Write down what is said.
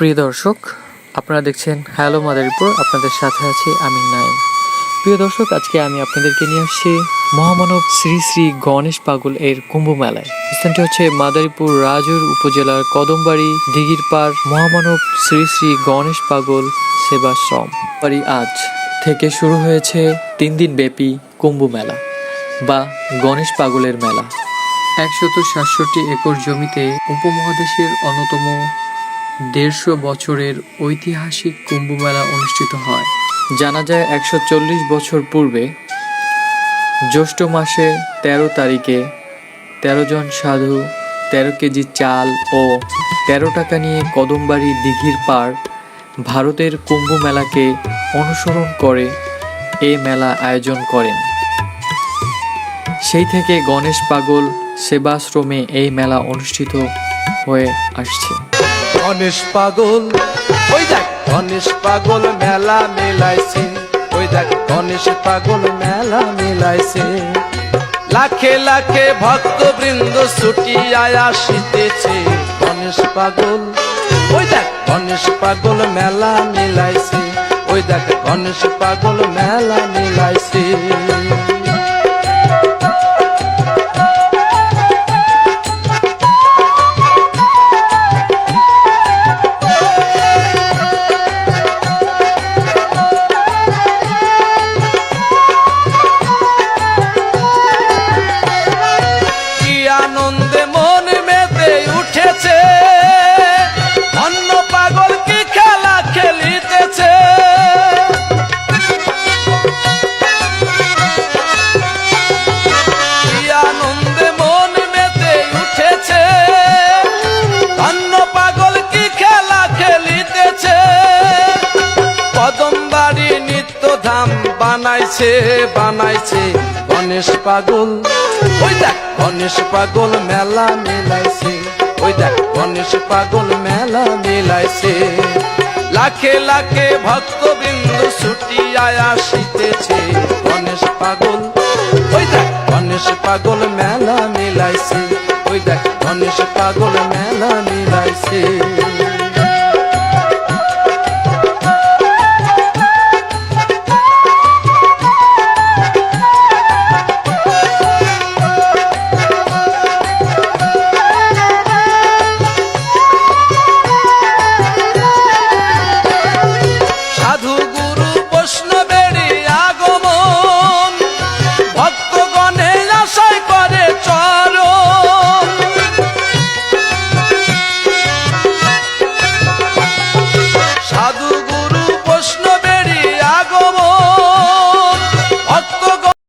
প্রিয় দর্শক, আপনারা দেখছেন হ্যালো মাদারীপুর। আপনাদের সাথে আছি আমি নাইম। প্রিয় দর্শক, আজকে আমি আপনাদেরকে নিয়ে আসছি মহামানব শ্রী শ্রী গণেশ পাগল এর কুম্ভ মেলায়। স্থানটি হচ্ছে মাদারীপুর রাজুর উপজেলার কদমবাড়ি দিঘির পাড় মহামানব শ্রী শ্রী গণেশ পাগল সেবাশ্রম বাড়ি। আজ থেকে শুরু হয়েছে 3 দিন ব্যাপী কুম্ভ মেলা বা গণেশ পাগলের মেলা। 167 একর জমিতে উপমহাদেশের অন্যতম 150 বছরের ঐতিহাসিক কুম্ভ মেলা অনুষ্ঠিত হয়। জানা যায় 140 বছর পূর্বে জ্যৈষ্ঠ মাসে 13 তারিখে 13 জন সাধু 13 কেজি চাল ও 13 টাকা নিয়ে কদমবাড়ি দিঘির পাড় ভারতের কুম্ভ মেলাকে অনুসরণ করে এ মেলা আয়োজন করেন। সেই থেকে গণেশ পাগল সেবাশ্রমে এই মেলা অনুষ্ঠিত হয়ে আসছে। গণেশ পাগল, ওই দেখ গণেশ পাগল মেলা মেলাইছে, ওই দেখ গণেশ পাগল মেলা মেলাইছে। লাখে লাখে ভক্তবৃন্দ ছুটিয়া আসিতেছে গণেশ পাগল, ওই দেখ গণেশ পাগল মেলা মেলাইছে, ওই দেখ গণেশ পাগল মেলা মেলাইছে। আনন্দে মন মেতে উঠেছে, অন্য পাগল কি খেলা খেলিতেছে। আনন্দে মন মেতে উঠেছে, অন্য পাগল কি খেলা খেলিতেছে। কদমবাড়ি নিত্য ধাম বানাইছে বানাইছে গণেশ পাগল, ওই দেখ গণেশ পাগল মেলা মেলাইছে, ওই দেখ গণেশ পাগল মেলা মেলাইছে। লাখে লাখে ভক্তবৃন্দ ছুটিয়া আসিতেছে গণেশ পাগল, ওই দেখ গণেশ পাগল মেলা মেলাইছে, ওই দেখ গণেশ পাগল মেলা মেলাইছে।